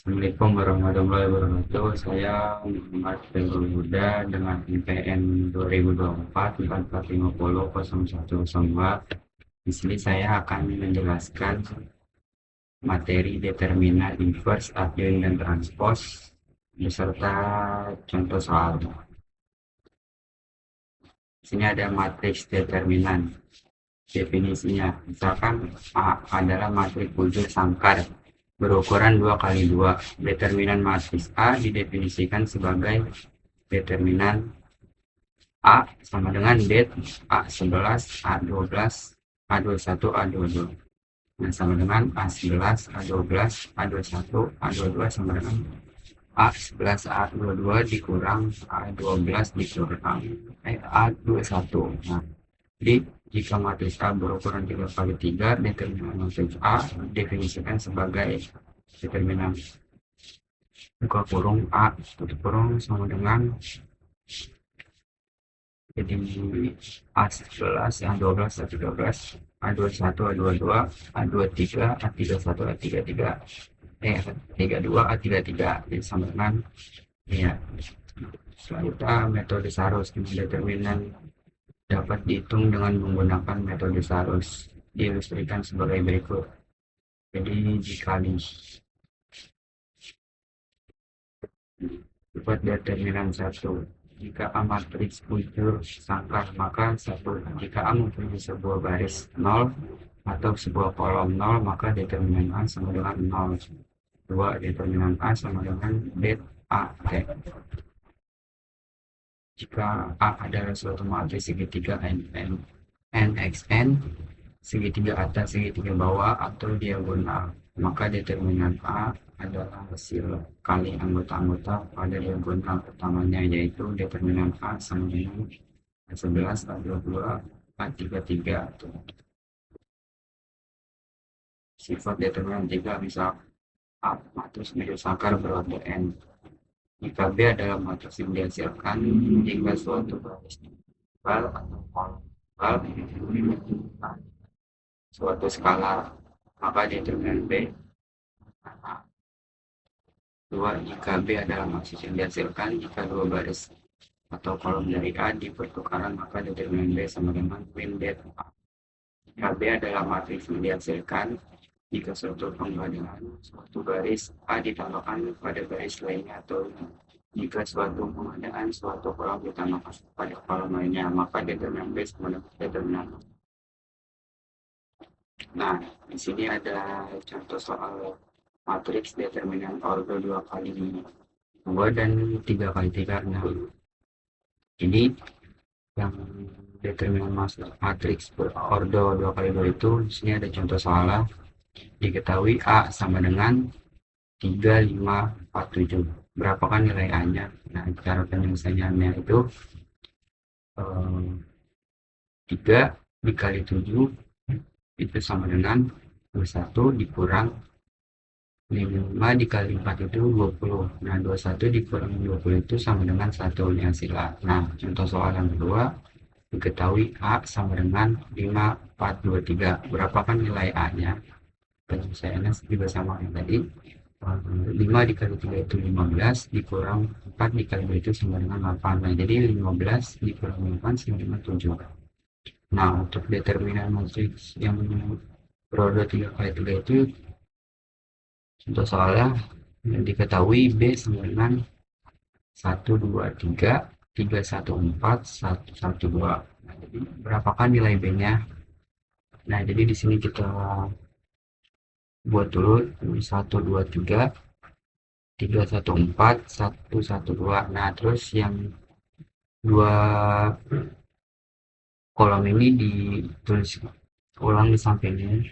Assalamualaikum warahmatullahi wabarakatuh. Saya Muhammad Khairul Huda dengan NPM 2024 44500102. Di sini saya akan menjelaskan materi determinan inverse, adjoint, dan transpose beserta contoh soal. Di sini ada matriks determinan. Definisinya, misalkan A adalah matriks bujur sangkar berukuran 2 kali 2. Determinan matriks A didefinisikan sebagai determinan A sama dengan det A11, A12, A21, A22. Nah, sama dengan A11, A12, A21, A22 sama dengan A11, A22 dikurang A12 dikurang A21. Nah, jadi jika matriks A berukuran 3 kali 3, determinan matriks A definisikan sebagai determinan buka kurung A tutup kurung sama dengan, jadi A11, A12, A13, A21, A22, A23, A31, A33, A32, A33, jadi sama dengan ya. Selanjutnya metode Sarus. Determinan dapat dihitung dengan menggunakan metode Sarus, diilustrasikan sebagai berikut. Jadi dikali buat determinan 1. Jika A matriks bujur sangkar, maka 1. Jika A mempunyai sebuah baris 0 atau sebuah kolom 0, maka determinan A sama dengan 0. 2. Determinan A sama dengan det A T. Jika A adalah suatu matriks segitiga NXN, segitiga atas, segitiga bawah, atau diagonal, maka determinan A adalah hasil kali anggota-anggota pada diagonal pertamanya, yaitu determinan A sama dengan A11, A22, A33. Sifat determinan 3, misal A matriks bujur sangkar berwarna N. Jika B adalah matriks yang dihasilkan jika suatu baris bal atau kolom bal suatu skala, maka determinan B. 2. Jika B adalah matriks yang dihasilkan jika dua baris atau kolom dari A dipertukaran, maka determinan B sama dengan min det A. Jika B adalah matriks yang dihasilkan jika suatu penggabungan suatu baris A ditambahkan pada baris lainnya, atau jika suatu pengadaan suatu kolom ditambahkan pada kolom lainnya, maka determinan B sama dengan determinan. Nah, di sini ada contoh soal matriks determinan ordo 2 kali 2 dan 3 kali 3. Nah, ini yang determinan matriks ordo 2 kali 2 itu, di sini ada contoh soalnya. Diketahui A sama dengan 3, 5, 4, 7. Berapakah nilai A-nya? Nah, cara penyelesaiannya itu 3 dikali 7 itu sama dengan 21 dikurang 5 dikali 4 itu 20. Nah, 21 dikurang 20 itu sama dengan 1 yang hasilnya. Nah, contoh soal yang kedua, diketahui A sama dengan 5, 4, 2, 3. Berapakah nilai A-nya? Penyelesaiannya juga sama yang tadi. 5 dikali 3 itu 15, dikurang 4 dikali 2 itu sama dengan 8. Nah, jadi 15 dikurang 8 sama dengan 7. Nah, untuk determinan matriks yang berordo 3 kali 3 itu, contoh soalnya yang diketahui B sama dengan 1, 2, 3, 3, 1, 4, 1, 1, 2. Nah, jadi berapakah nilai B-nya? Nah, jadi di sini kita buat dulu 1, 2, 3, 3, 1, 4, 1, 1, 2. Nah, terus yang dua kolom ini ditulis ulang di sampingnya.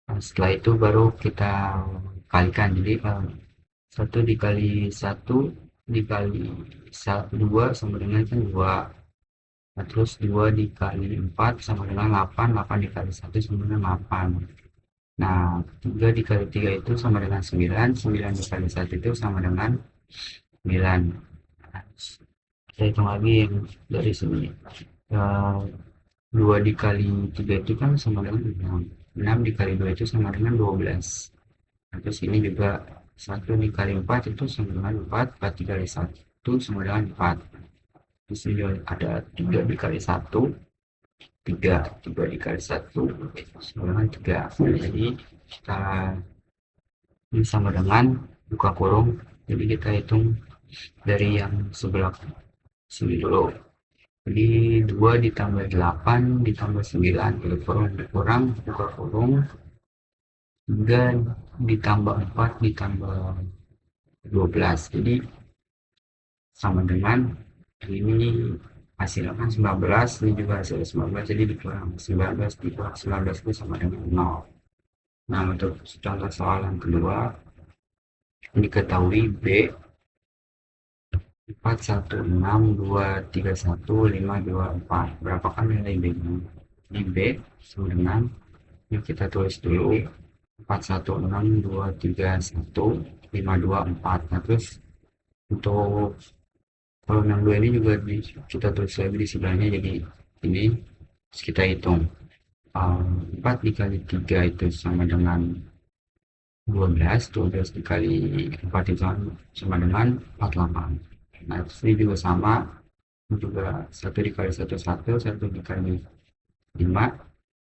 Nah, setelah itu baru kita kalikan. Jadi 1 dikali 1 dikali 2 sama dengan 2. Nah, terus 2 dikali 4 sama dengan 8, 8 dikali 1 sama dengan 8. Nah, 3 dikali 3 itu sama dengan 9, 9 dikali 1 itu sama dengan 9. Nah, saya hitung lagi yang dari sini. 2 dikali 3 itu kan sama dengan 6. 6 dikali 2 itu sama dengan 12. Nah, terus ini juga 1 dikali 4 itu sama dengan 4, 4 dikali 1 sama dengan 4. Di sini ada 3 dikali 1, 3 dikali 1 sama dengan 3. Jadi kita ini sama dengan buka kurung, jadi kita hitung dari yang sebelah sini dulu. Jadi 2 ditambah 8 ditambah 9 kurang buka kurung, 3 ditambah 4 ditambah 12, jadi sama dengan ini hasilnya kan 19, ini juga hasil 19, jadi dikurang 19 dikurang 19 itu sama dengan 0. Nah, untuk contoh soal yang kedua, diketahui B 4, 1, 6, 2, 3, 1, 5, 2, 4. Berapakah nilai B nya? Di B sama dengan, ini kita tulis dulu, 4, 1, 6, 2, 3, 1, 5, 2, 4. Nah, terus untuk kalau yang 2 ini juga kita tulis lagi di sebelahnya, jadi ini kita hitung 4 dikali 3 itu sama dengan 12, 12 dikali 4 itu sama dengan 48. Nah, ini juga sama, juga 1 dikali 1, 1, 1 dikali 5,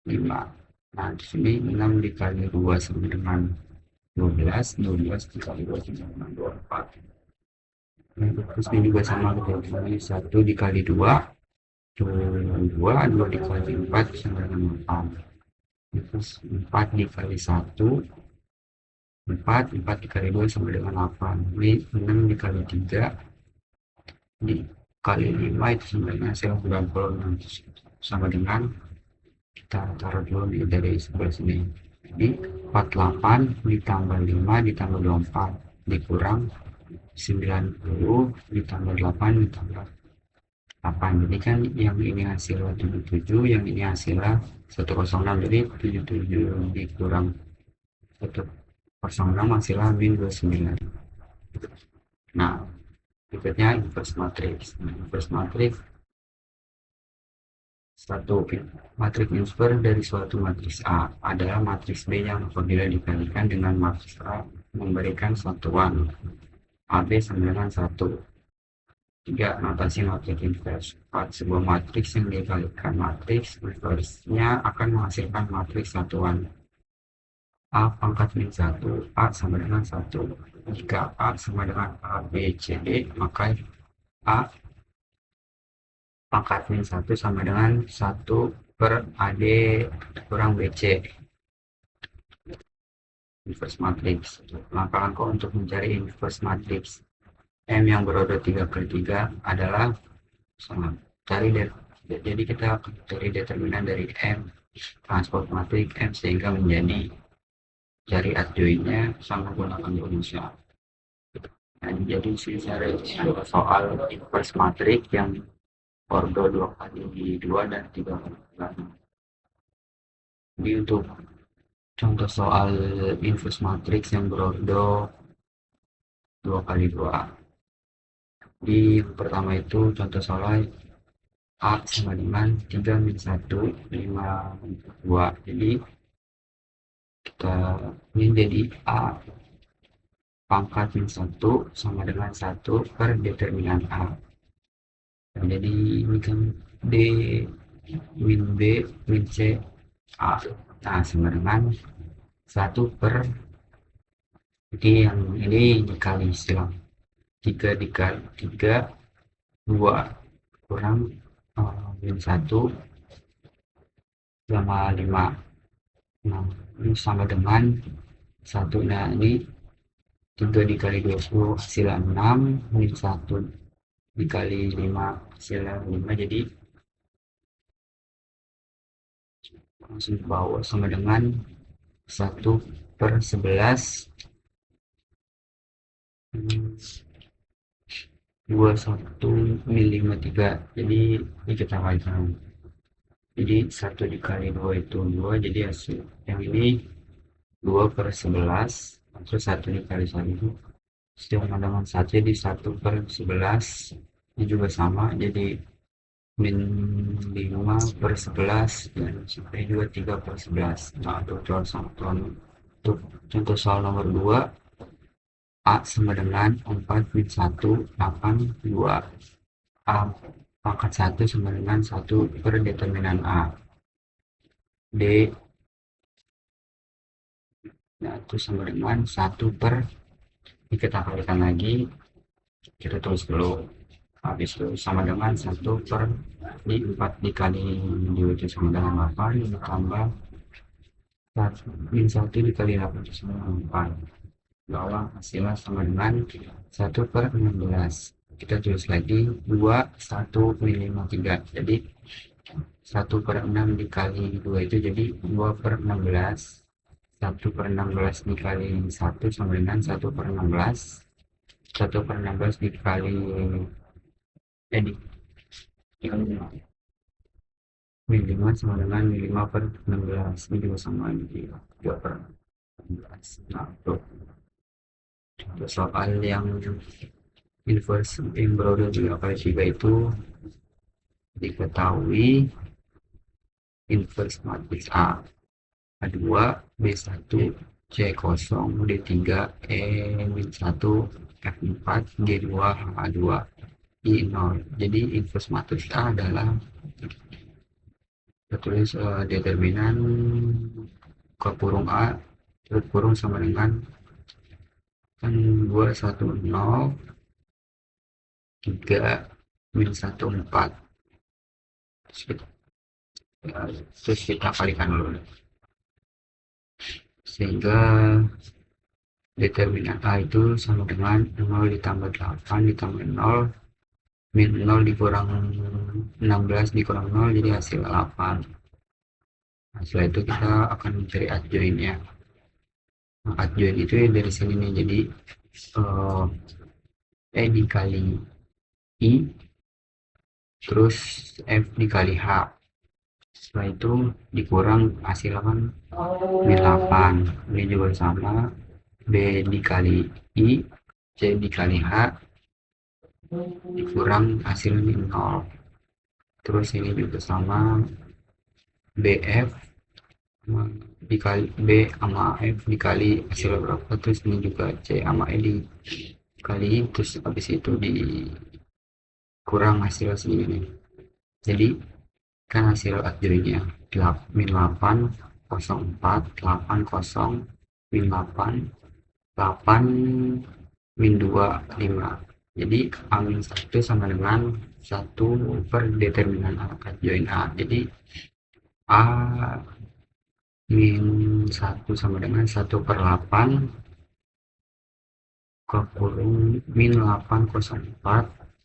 5. Nah, di sini 6 dikali 2 sama dengan 12, 12 dikali 2 sama dengan 24. Nah, terus ini juga sama, kita ini 1 dikali 2, 2 dikali 4 sama dengan 4. Terus 4 dikali 1, 4 dikali 2 sama dengan 8. Ini 6 dikali 3 dikali 5 itu sama dengan 96, sama dengan, kita taruh dulu dari sebelah sini. Jadi 48 ditambah 5 ditambah 24 dikurang 90 ditambah 8 ditambah 8. Jadi kan yang ini hasilnya 77, yang ini hasilnya 106. Jadi 77 dikurang 106 hasilnya min 29. Nah, berikutnya inverse matrix. Inverse matrix, satu matriks inverse dari suatu matriks A adalah matriks B yang apabila dikalikan dengan matriks A memberikan satuan AB sama dengan 1. 3. Notasi matriks inverse. 4. Sebuah matriks yang dikalikan matriks inverse-nya akan menghasilkan matriks satuan A pangkat min 1, A sama dengan 1. Jika A sama dengan A, B, C, D, maka A pangkat min 1 sama dengan 1 per AD kurang BC. Inverse matrix. Langkah-langkah untuk mencari inverse matrix M yang berorder 3/3 adalah cari jadi kita cari determinan dari M transport matrix M sehingga menjadi cari adjoinnya sama menggunakan rumusnya. Nah, jadi sini cari soal inverse matrix yang ordo 2 kali 2 dan 3 kali 3. Jadi untuk contoh soal inverse matrix yang berordo 2 kali 2. Di pertama itu contoh soal A sama dengan 3 min 1, 5, 2. Jadi kita ini jadi A pangkat min 1 sama dengan 1 per determinan A. Nah, jadi ini kan D min B min C A. Nah, sama dengan 1 per, jadi yang ini dikali silang 3 dikali 3, 2 kurang min 1 sama 5. Nah, ini sama dengan 1. Nah, ini 3 dikali 20 hasilnya 6, min 1 dikali 5 hasilnya 5, jadi langsung ke bawah sama dengan 1 per 11 21 min 53. Jadi ini kita kalikan, jadi 1 dikali 2 itu 2, jadi hasil yang ini 2 per 11, terus 1 dikali 1 sama dengan 1, jadi 1 per 11. Ini juga sama, jadi min 5 per 11 dan sampai juga 3 per 11. Nah, untuk contoh soal nomor 2 A sama dengan 4 min 1, 8, 2. A pangkat 1 sama dengan 1 per determinan A. D, nah, itu sama dengan 1 per, ini kita kalikan lagi, kita tulis dulu. Habis itu sama dengan 1 per 4 dikali 2 itu sama dengan 8, ditambah min 1 dikali 8 itu sama dengan 4. Bahwa hasilnya sama dengan 1 per 16. Kita tulis lagi 2, 1, min 5, 3. Jadi 1 per 6 dikali 2 itu jadi 2 per 16. 1 per 16 dikali 1 sama dengan 1 per 16. 1 per 16 dikali dikali min 5 sama dengan min 5 per 16. Ini juga sama, ini 2 per 16. Nah, untuk soal yang inverse Imbrodo juga kali 3 itu diketahui inverse matriks A2, B1, C0, D3, E-1, F4, G2, H2, I0. Jadi inverse matriks A adalah kita tulis determinan ke kurung A terus kurung sama dengan 2, 1, 0, 3, min 1, 4. Terus kita kalikan dulu sehingga determinan A itu sama dengan 0 ditambah 8 ditambah 0 min 0 dikurang 16 dikurang 0 jadi hasil 8. Nah, setelah itu kita akan mencari adjointnya. Nah, adjoint itu ya dari sini nih, jadi E dikali I terus F dikali H, setelah itu dikurang hasil kan min 8. Ini juga sama, B dikali I, C dikali H dikurang hasil min 0. Terus ini juga sama, BF dikali B sama F dikali hasil berapa, terus ini juga C sama E dikali, terus habis itu dikurang hasil segini. Jadi kan hasil adjointnya min 8, 04, 80, min 8, 8, min 2, 5. Jadi A min 1 sama dengan 1 per determinan adjoint A. Jadi A min 1 sama dengan 1 per 8 ke kurung min 804,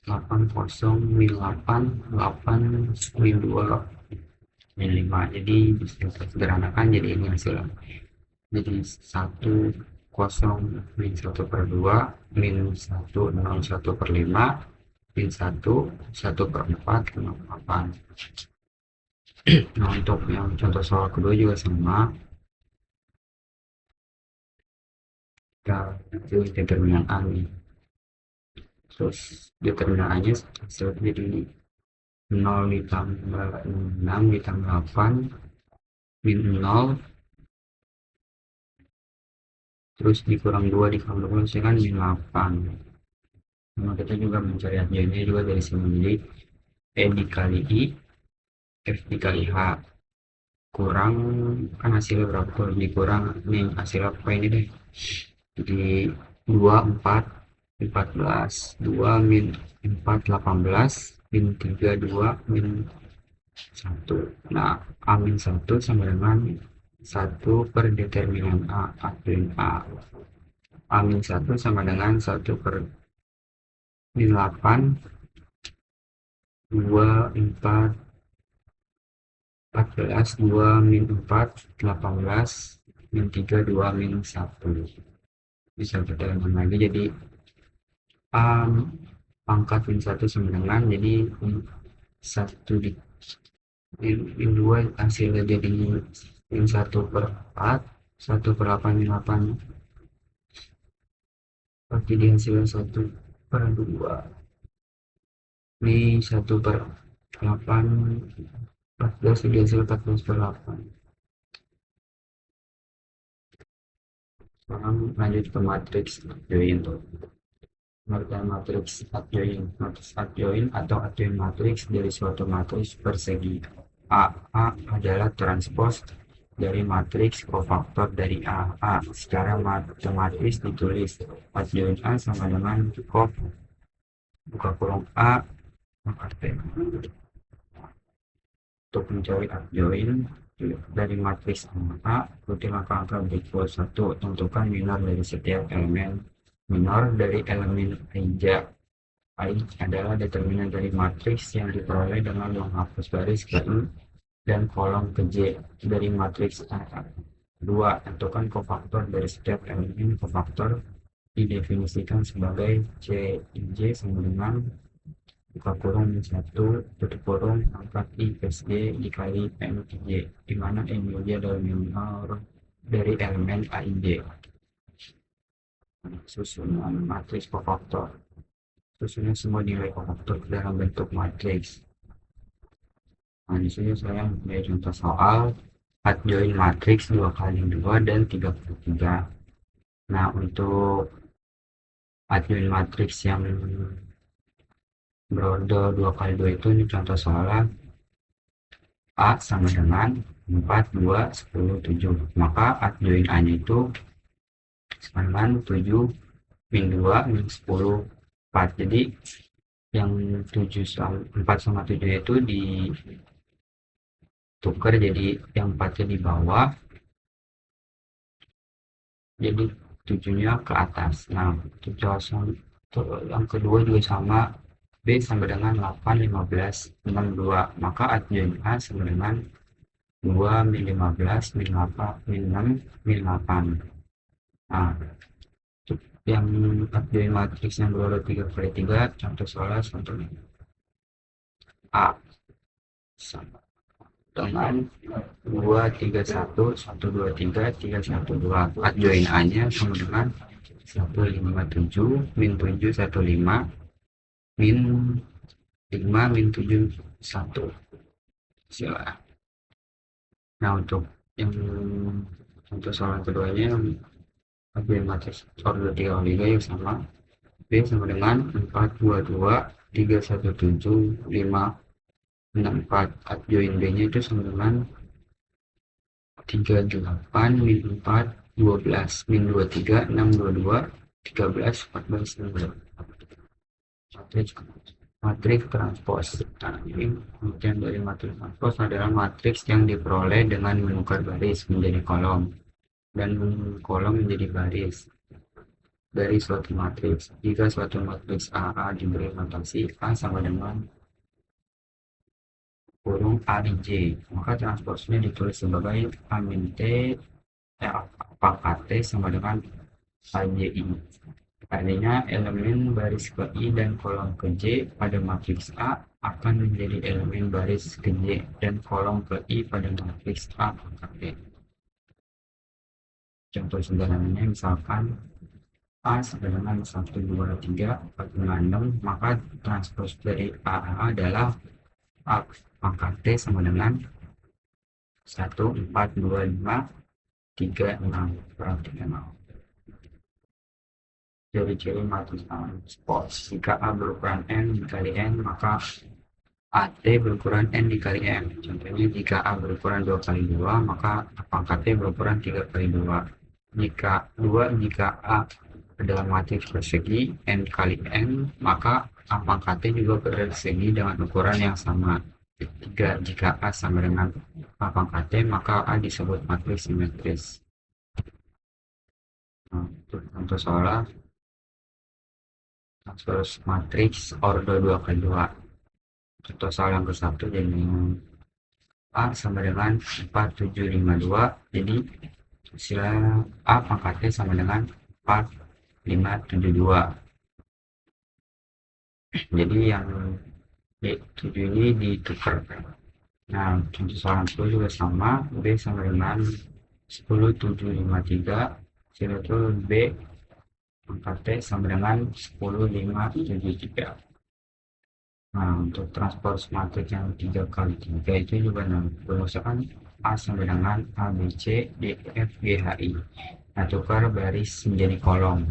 80, min 8, 8, min 2, min 5. Jadi bisa kita sederhanakan jadi ini hasilnya. Jadi 1, 0, min 1 per 2, min 1, 0, 1 per 5, min 1, 1 per 4, 8. Nah, untuk yang contoh soal kedua juga sama. Kita determinan A nih. Terus determinan A nya hasil jadi 0 ditambah 6 ditambah 8 min 0 terus dikurang 2 dikurang 2 kan min 8. Nah, kita juga mencari adjointnya juga dari sini, jadi E dikali I, F dikali H kurang kan hasilnya berapa tuh, dikurang nih hasil apa ini deh, jadi 2, 4, 14, 2 min 4, 18, min 3, 2, min 1. Nah, A min 1 sama dengan 1 per determinan A, adjoint A. A min 1 sama dengan 1 per min 8, 2, 4, 14, 2, min 4, 18, min 3, 2, min 1. Bisa kita ulang lagi, jadi A pangkat min 1 sama dengan, jadi 1 di min 2 hasilnya jadi min 1 per 4, 1 per 8, min 8. Jadi hasilnya 1 per 2. Ini 1 per 8, 14, jadi hasil 14 per 8. Sekarang lanjut ke matriks adjoin. Pengertian matriks adjoin. Matriks adjoin atau adjoin matriks dari suatu matriks persegi. A adalah transpos dari matriks kofaktor dari A. Secara matematis ditulis adjoin A sama dengan kof buka kurung A maka T. Untuk mencari adjoin dari matriks A, ikuti langkah-langkah berikut. 1. Tentukan minor dari setiap elemen. Minor dari elemen I adalah determinan dari matriks yang diperoleh dengan menghapus baris ke I dan kolom ke J dari matriks A. 2. Tentukan kofaktor dari setiap elemen. Kofaktor didefinisikan sebagai Cij sama dengan buka kurung 1 tutup kurung angka I plus J dikali MJ, di mana MJ adalah minor dari elemen AIJ. Susunan matriks kofaktor. Susunan semua nilai kofaktor dalam bentuk matriks. Nah, di sini saya mempunyai contoh soal adjoin matriks 2 kali 2 dan 33. Nah, untuk adjoin matriks yang berorder 2 kali 2 itu, ini contoh soalnya A sama dengan 4, 2, 10, 7. Maka adjoin A nya itu sama dengan 7 min 2 min 10 4. Jadi yang 4 sama 7 itu ditukar jadi yang 4 nya di bawah, jadi 7 nya ke atas. Nah, yang kedua juga sama, B sama dengan 8, 15, 6, 2. Maka adjoin A sama dengan 2 min 15 min 8 min 6 min 8. Nah, yang adjoin matriks yang berorder 3 kali 3, contoh soalnya contohnya A sama dengan 2, 3, 1, 1, 2, 3, 3, 1, 2. Adjoin A nya sama dengan 1, 5, 7 min 7, 1, 5 min 5 min 7, 1. Sila. Nah, untuk yang contoh soal keduanya, adjoin matriks order 3 kali 3 yang sama, B sama dengan 4, 2, 2, 3, 1, 7, 5, 6, 4. Adjoin B nya itu sama dengan 3, 8, min 4, 12, min 23, 6, 22, 13, 14, 19. Matriks transpos. Nah, ini pengertian dari matriks transpos adalah matriks yang diperoleh dengan menukar baris menjadi kolom dan kolom menjadi baris dari suatu matriks. Jika suatu matriks AA diberi notasi A sama dengan kurung A di J, maka transposnya ditulis sebagai A min T pangkat T sama dengan AJI. Artinya elemen baris ke I dan kolom ke J pada matriks A akan menjadi elemen baris ke J dan kolom ke I pada matriks A pangkat T. Contoh sederhananya misalkan A sama dengan 1, 2, 3, 4, 5, 6, maka transpos dari A adalah A pangkat T sama dengan 1, 4, 2, 5, 3, 6. Perhatikan ciri-ciri matriks transpos. Jika A berukuran N dikali N, maka AT berukuran N dikali M. Contohnya, jika A berukuran 2 kali 2, maka A pangkat T berukuran 3 kali 2. Jika A adalah matriks persegi N kali N, maka A pangkat T juga persegi dengan ukuran yang sama. 3. Jika A sama dengan A pangkat T, maka A disebut matriks simetris. Nah, untuk soal terus matriks order 2 kali 2. Contoh soal yang ke-1, jadi A sama dengan 4, 7, 5, 2. Jadi hasilnya A pangkat T sama dengan 4, 5, 7, 2. Jadi yang D7 ini ditukar. Nah, contoh soal yang kedua juga sama, B sama dengan 10, 7, 5, 3. Hasilnya itu B pangkat T sama dengan 10, 5, 7, 3. Nah, untuk transpos matriks yang 3 kali 3 itu juga berusahakan A sama dengan A, B, C, D, F, G, H, I. Nah, tukar baris menjadi kolom.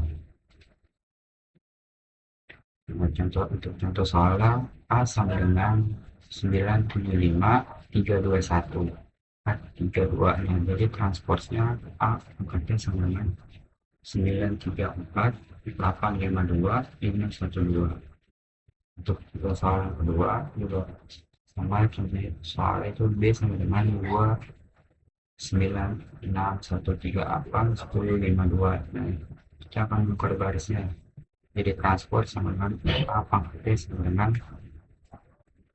Nah, untuk contoh soalnya A sama dengan 975,321. 32 nya, jadi transportnya A angkanya sama dengan 934,852,512. Untuk soal kedua juga sama, contoh soal itu B sama dengan 29613841052. Nah, kita akan buka barisnya, jadi transport sama dengan A pangkatnya sama dengan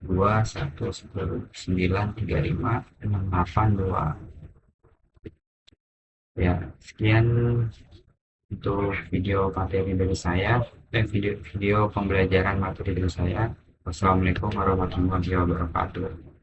210935682. Ya, sekian untuk video materi dari saya, dan video pembelajaran materi dari saya. Wassalamualaikum warahmatullahi wabarakatuh.